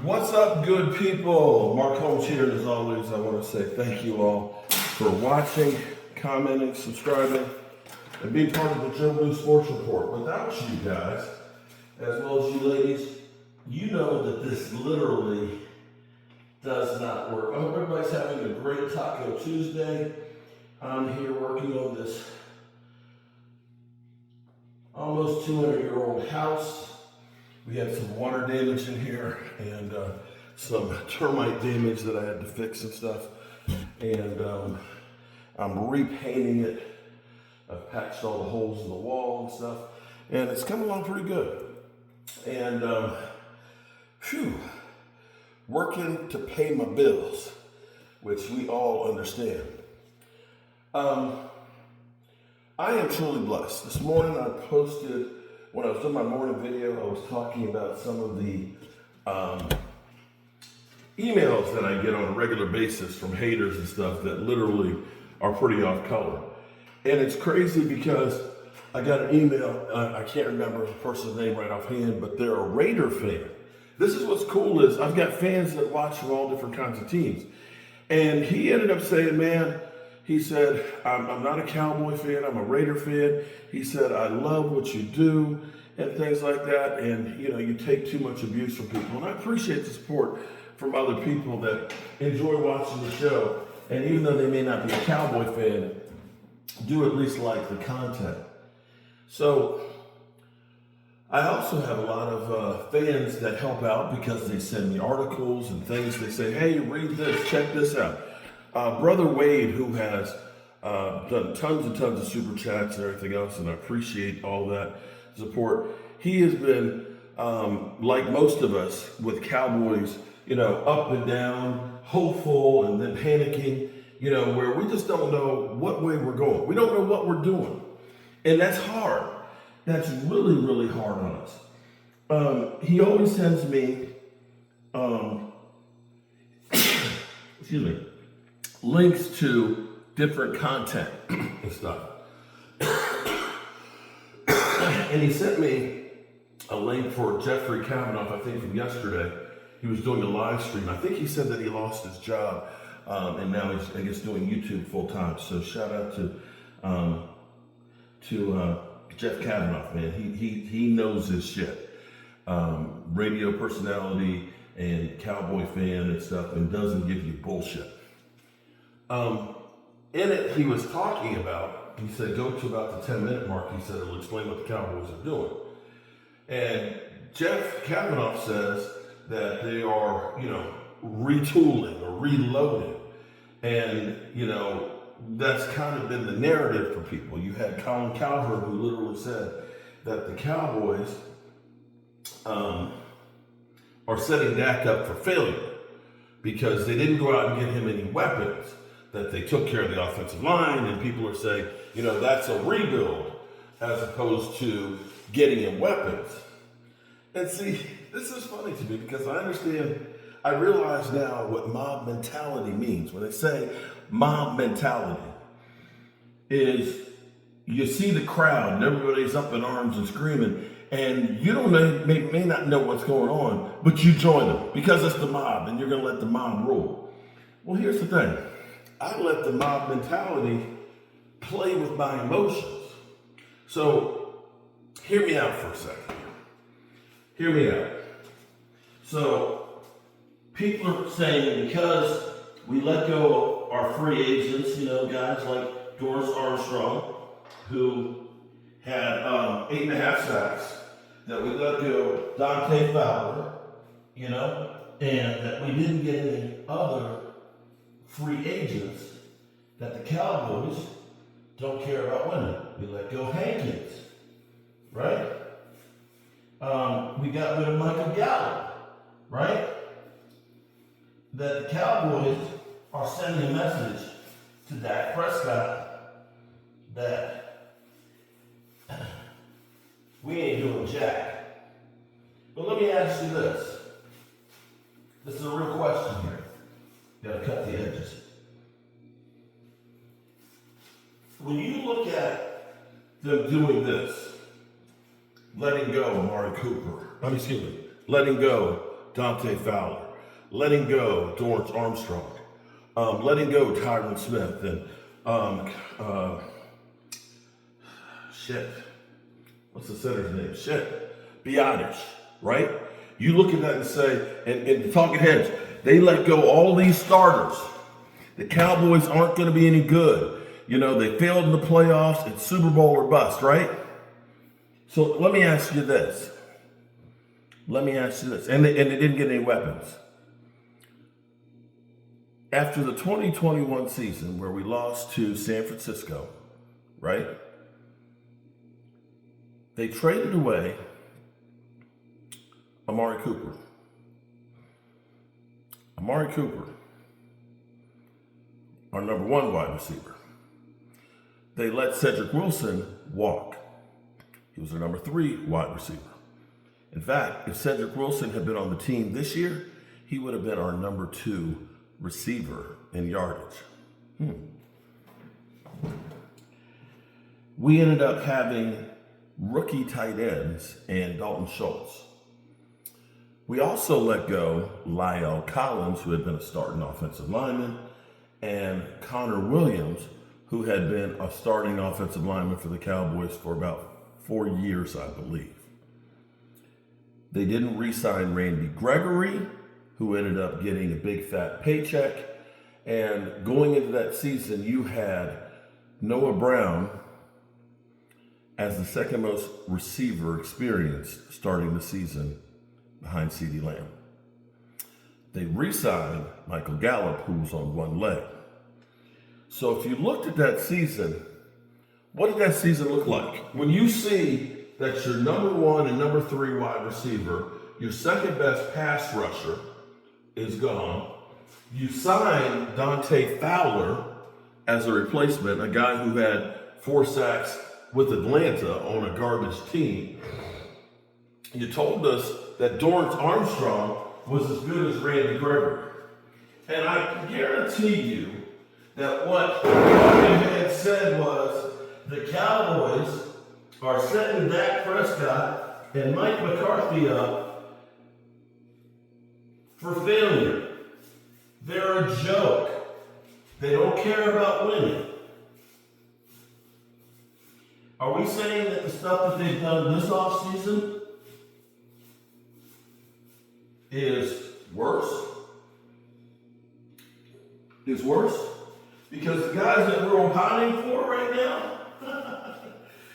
What's up, good people? Mark Holmes here, and as always, I want to say thank you all for watching, commenting, subscribing, and being part of the Joe Blue Sports Report. Without you guys, as well as you ladies, you know that this literally does not work. I hope everybody's having a great Taco Tuesday. I'm here working on this almost 200-year-old house. We had some water damage in here and some termite damage that I had to fix and stuff. And I'm repainting it. I've patched all the holes in the wall and stuff. And it's coming along pretty good. And working to pay my bills, which we all understand. I am truly blessed. This morning I posted, when I was doing my morning video, I was talking about some of the emails that I get on a regular basis from haters and stuff that literally are pretty off color. And it's crazy because I got an email, I can't remember the person's name right offhand, but they're a Raider fan. This is what's cool is I've got fans that watch from all different kinds of teams. And he ended up saying, man, he said, I'm not a Cowboy fan, I'm a Raider fan. He said, I love what you do and things like that. And you take too much abuse from people. And I appreciate the support from other people that enjoy watching the show. And even though they may not be a Cowboy fan, do at least like the content. So I also have a lot of fans that help out because they send me articles and things. They say, hey, read this, check this out. Brother Wade, who has done tons and tons of super chats and everything else, and I appreciate all that support. He has been, like most of us, with Cowboys, up and down, hopeful and then panicking, where we just don't know what way we're going. We don't know what we're doing. And that's hard. That's really, really hard on us. He always sends me, links to different content and stuff. And he sent me a link for Jeffrey Kavanaugh, I think from yesterday. He was doing a live stream. I think he said that he lost his job, and now he's, I guess, doing YouTube full time. So shout out to Jeff Kavanaugh, man. He knows his shit. Radio personality and Cowboy fan and stuff, and doesn't give you bullshit. In it, he was talking about, he said, go to about the 10-minute mark. He said, it'll explain what the Cowboys are doing. And Jeff Kavanaugh says that they are, retooling or reloading. And, that's kind of been the narrative for people. You had Colin Cowherd, who literally said that the Cowboys are setting Dak up for failure because they didn't go out and get him any weapons, that they took care of the offensive line, and people are saying, that's a rebuild as opposed to getting him weapons. And see, this is funny to me because I realize now what mob mentality means. When they say mob mentality is you see the crowd and everybody's up in arms and screaming, and you may not know what's going on, but you join them because it's the mob and you're going to let the mob rule. Well, here's the thing. I let the mob mentality play with my emotions. So hear me out for a second. Hear me out. So people are saying because we let go of our free agents, guys like Doris Armstrong, who had 8.5 sacks, that we let go of Dante Fowler, and that we didn't get any other free agents, that the Cowboys don't care about winning. We let go of Hankins, right? We got rid of Michael Gallup, right? That the Cowboys are sending a message to Dak Prescott that we ain't doing jack. But let me ask you this. This is a real question here. Gotta cut the edges. When you look at them doing this, letting go of letting go Dante Fowler, letting go Dorrance Armstrong, letting go Tyron Smith, and what's the center's name? Biotish, right? You look at that and say, and the talking heads, they let go all these starters. The Cowboys aren't going to be any good. You know, they failed in the playoffs. It's Super Bowl or bust, right? So let me ask you this. And they didn't get any weapons. After the 2021 season where we lost to San Francisco, right? They traded away Amari Cooper. Our number one wide receiver. They let Cedric Wilson walk. He was our number 3 wide receiver. In fact, if Cedric Wilson had been on the team this year, he would have been our number 2 receiver in yardage. We ended up having rookie tight ends and Dalton Schultz. We also let go Lyle Collins, who had been a starting offensive lineman, and Connor Williams, who had been a starting offensive lineman for the Cowboys for about 4 years, I believe. They didn't re-sign Randy Gregory, who ended up getting a big fat paycheck. And going into that season, you had Noah Brown as the second most receiver experienced starting the season behind CeeDee Lamb. They re-signed Michael Gallup, who was on one leg. So if you looked at that season, what did that season look like? When you see that your number 1 and number 3 wide receiver, your second best pass rusher is gone. You signed Dante Fowler as a replacement, a guy who had 4 sacks with Atlanta on a garbage team. You told us that Dorrance Armstrong was as good as Randy Gregory. And I guarantee you that what Martin had said was the Cowboys are setting Dak Prescott and Mike McCarthy up for failure. They're a joke. They don't care about winning. Are we saying that the stuff that they've done this offseason is worse? Because the guys that we're opining for right now,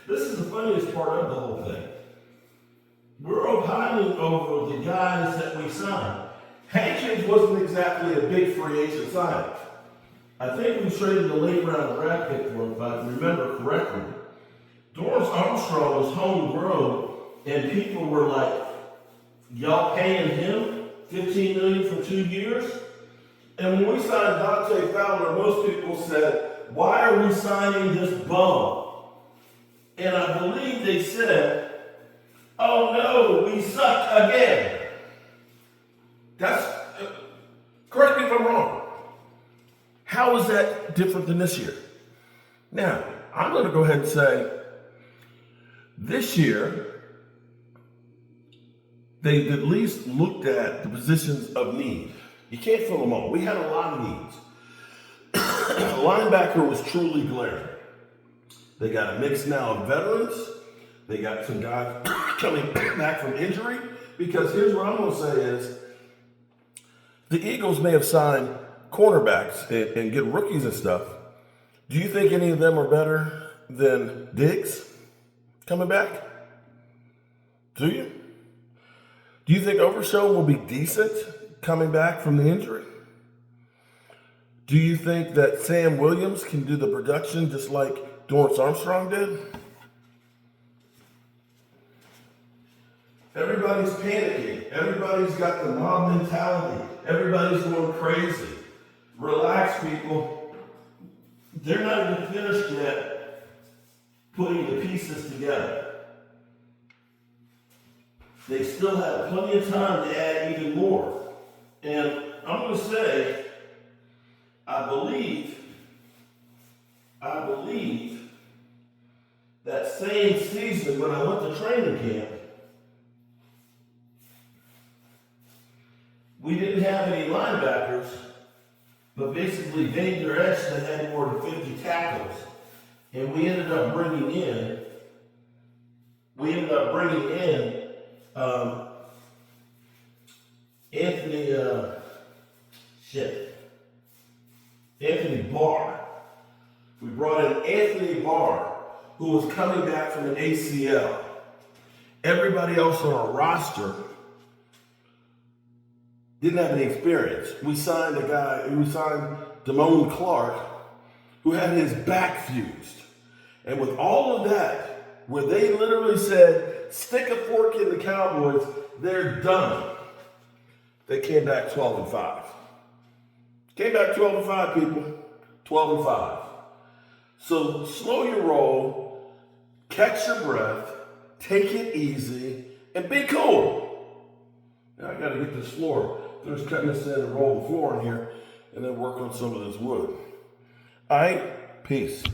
this is the funniest part of the whole thing. We're opining over the guys that we signed. Hankins wasn't exactly a big free agent signing. I think we traded a late round draft pick for him, if I remember correctly. Dorrance Armstrong was homegrown, and people were like, y'all paying him $15 million for 2 years? And when we signed Dante Fowler, most people said, why are we signing this bum? And I believe they said, oh no, we suck again. Correct me if I'm wrong. How is that different than this year? Now, I'm going to go ahead and say, this year, they've at least looked at the positions of need. You can't fill them all. We had a lot of needs. Linebacker was truly glaring. They got a mix now of veterans. They got some guys coming back from injury. Because here's what I'm going to say is, the Eagles may have signed cornerbacks and get rookies and stuff. Do you think any of them are better than Diggs coming back? Do you? Do you think Overshow will be decent coming back from the injury? Do you think that Sam Williams can do the production just like Dorrance Armstrong did? Everybody's panicking. Everybody's got the mob mentality. Everybody's going crazy. Relax, people. They're not even finished yet putting the pieces together. They still have plenty of time to add even more. And I'm going to say, I believe that same season when I went to training camp, we didn't have any linebackers, but basically Dave Ashton had more than 50 tackles. And we ended up bringing in Anthony Barr. We brought in Anthony Barr, who was coming back from an ACL. Everybody else on our roster didn't have any experience. We signed Damone Clark, who had his back fused. And with all of that, where they literally said, stick a fork in the Cowboys, they're done. They came back 12-5. Came back 12-5, people. 12-5. So slow your roll, catch your breath, take it easy, and be cool. Now I gotta get this floor. Finish cutting this in and roll the floor in here, and then work on some of this wood. All right, peace.